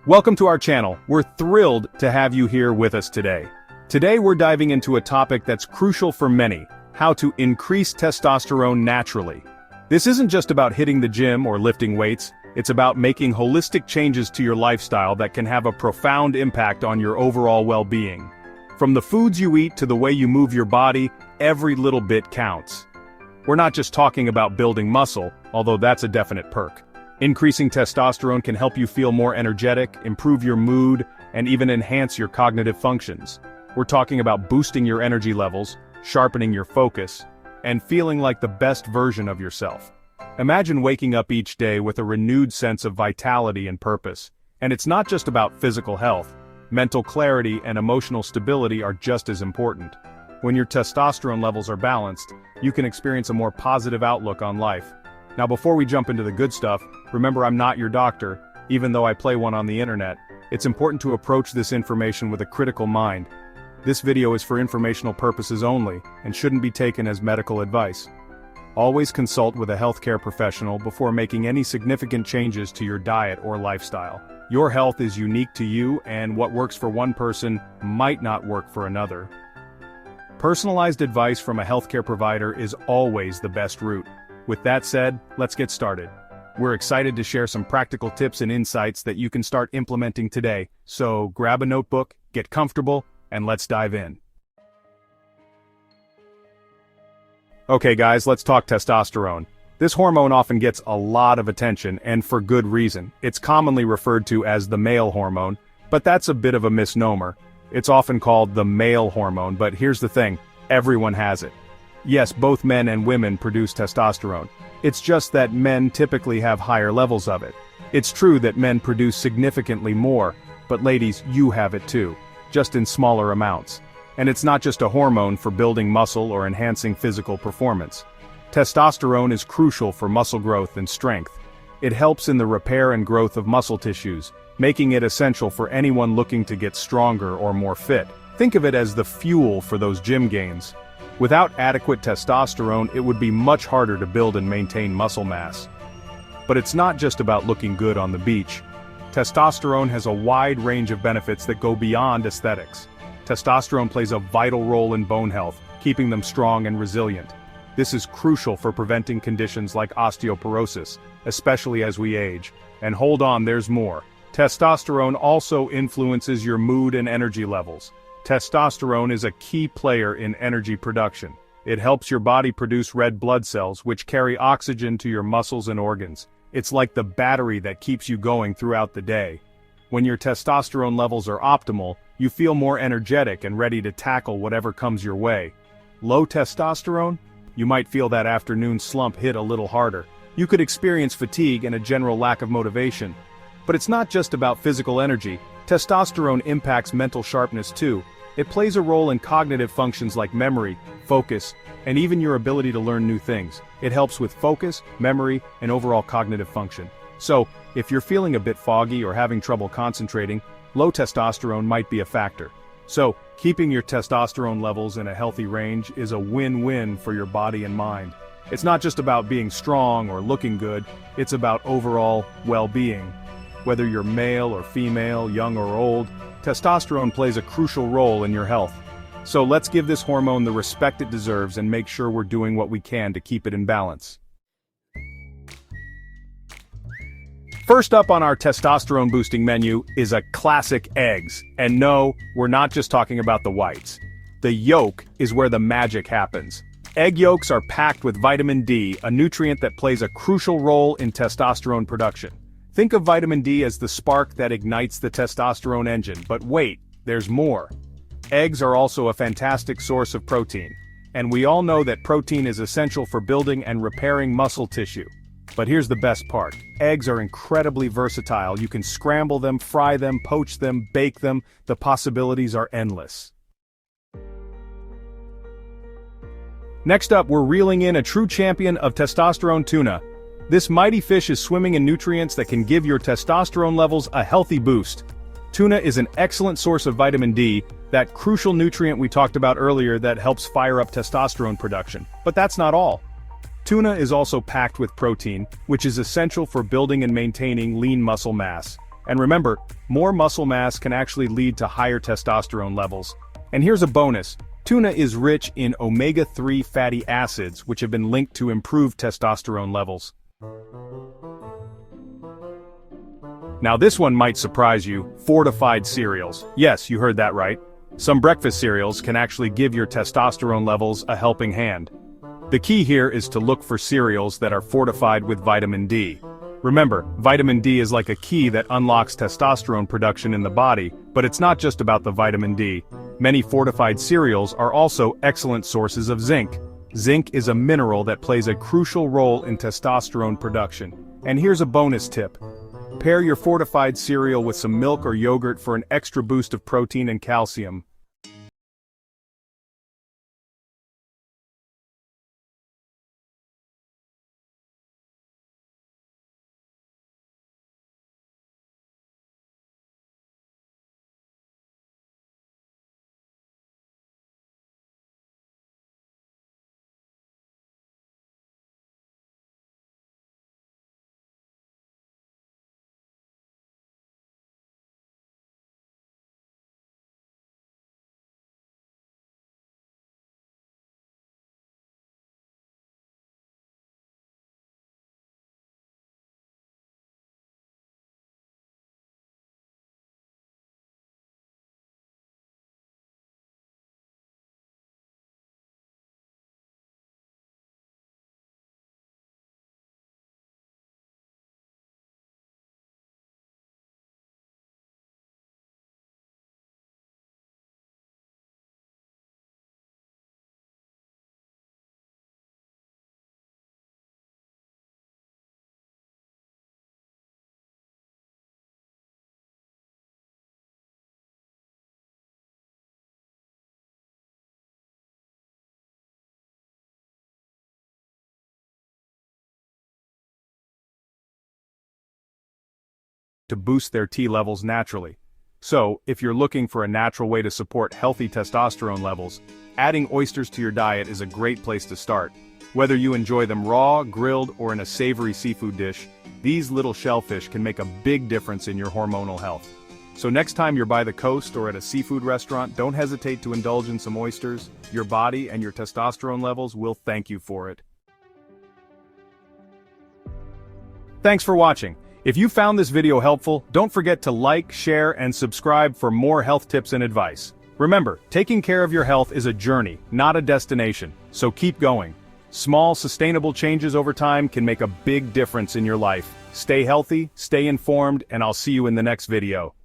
Welcome to our channel. We're thrilled to have you here with us today. Today we're diving into a topic that's crucial for many: how to increase testosterone naturally. This isn't just about hitting the gym or lifting weights, it's about making holistic changes to your lifestyle that can have a profound impact on your overall well-being. From the foods you eat to the way you move your body, every little bit counts. We're not just talking about building muscle, although that's a definite perk. Increasing testosterone can help you feel more energetic, improve your mood, and even enhance your cognitive functions. We're talking about boosting your energy levels, sharpening your focus, and feeling like the best version of yourself. Imagine waking up each day with a renewed sense of vitality and purpose. And it's not just about physical health. Mental clarity and emotional stability are just as important. When your testosterone levels are balanced, you can experience a more positive outlook on life. Now, before we jump into the good stuff, remember, I'm not your doctor, even though I play one on the internet. It's important to approach this information with a critical mind. This video is for informational purposes only, and shouldn't be taken as medical advice. Always consult with a healthcare professional before making any significant changes to your diet or lifestyle. Your health is unique to you, and what works for one person might not work for another. Personalized advice from a healthcare provider is always the best route. With that said, let's get started. We're excited to share some practical tips and insights that you can start implementing today, so grab a notebook, get comfortable, and let's dive in. Okay guys, let's talk testosterone. This hormone often gets a lot of attention, and for good reason. It's commonly referred to as the male hormone, but that's a bit of a misnomer. It's often called the male hormone, but here's the thing, everyone has it. Yes, both men and women produce testosterone. It's just that men typically have higher levels of it. It's true that men produce significantly more, but ladies, you have it too, just in smaller amounts. And it's not just a hormone for building muscle or enhancing physical performance. Testosterone is crucial for muscle growth and strength. It helps in the repair and growth of muscle tissues, making it essential for anyone looking to get stronger or more fit. Think of it as the fuel for those gym gains. Without adequate testosterone, it would be much harder to build and maintain muscle mass. But it's not just about looking good on the beach. Testosterone has a wide range of benefits that go beyond aesthetics. Testosterone plays a vital role in bone health, keeping them strong and resilient. This is crucial for preventing conditions like osteoporosis, especially as we age. And hold on, there's more. Testosterone also influences your mood and energy levels. Testosterone is a key player in energy production. It helps your body produce red blood cells, which carry oxygen to your muscles and organs. It's like the battery that keeps you going throughout the day. When your testosterone levels are optimal, you feel more energetic and ready to tackle whatever comes your way. Low testosterone? You might feel that afternoon slump hit a little harder. You could experience fatigue and a general lack of motivation. But it's not just about physical energy. Testosterone impacts mental sharpness too. It plays a role in cognitive functions like memory, focus, and even your ability to learn new things. It helps with focus, memory, and overall cognitive function. So, if you're feeling a bit foggy or having trouble concentrating, low testosterone might be a factor. So, keeping your testosterone levels in a healthy range is a win-win for your body and mind. It's not just about being strong or looking good, it's about overall well-being. Whether you're male or female, young or old, testosterone plays a crucial role in your health. So let's give this hormone the respect it deserves and make sure we're doing what we can to keep it in balance. First up on our testosterone boosting menu is a classic eggs. And no, we're not just talking about the whites. The yolk is where the magic happens. Egg yolks are packed with vitamin D, a nutrient that plays a crucial role in testosterone production. Think of vitamin D as the spark that ignites the testosterone engine, but wait, there's more. Eggs are also a fantastic source of protein. And we all know that protein is essential for building and repairing muscle tissue. But here's the best part. Eggs are incredibly versatile. You can scramble them, fry them, poach them, bake them. The possibilities are endless. Next up, we're reeling in a true champion of testosterone: tuna. This mighty fish is swimming in nutrients that can give your testosterone levels a healthy boost. Tuna is an excellent source of vitamin D, that crucial nutrient we talked about earlier that helps fire up testosterone production. But that's not all. Tuna is also packed with protein, which is essential for building and maintaining lean muscle mass. And remember, more muscle mass can actually lead to higher testosterone levels. And here's a bonus. Tuna is rich in omega-3 fatty acids, which have been linked to improved testosterone levels. Now this one might surprise you, fortified cereals. Yes, you heard that right. Some breakfast cereals can actually give your testosterone levels a helping hand. The key here is to look for cereals that are fortified with vitamin D. Remember, vitamin D is like a key that unlocks testosterone production in the body, but it's not just about the vitamin D. Many fortified cereals are also excellent sources of zinc. Zinc is a mineral that plays a crucial role in testosterone production. And here's a bonus tip. Pair your fortified cereal with some milk or yogurt for an extra boost of protein and calcium. To boost their T levels naturally. So, if you're looking for a natural way to support healthy testosterone levels, adding oysters to your diet is a great place to start. Whether you enjoy them raw, grilled, or in a savory seafood dish, these little shellfish can make a big difference in your hormonal health. So next time you're by the coast or at a seafood restaurant, don't hesitate to indulge in some oysters. Your body and your testosterone levels will thank you for it. Thanks for watching. If you found this video helpful, don't forget to like, share, and subscribe for more health tips and advice. Remember, taking care of your health is a journey, not a destination, so keep going. Small, sustainable changes over time can make a big difference in your life. Stay healthy, stay informed, and I'll see you in the next video.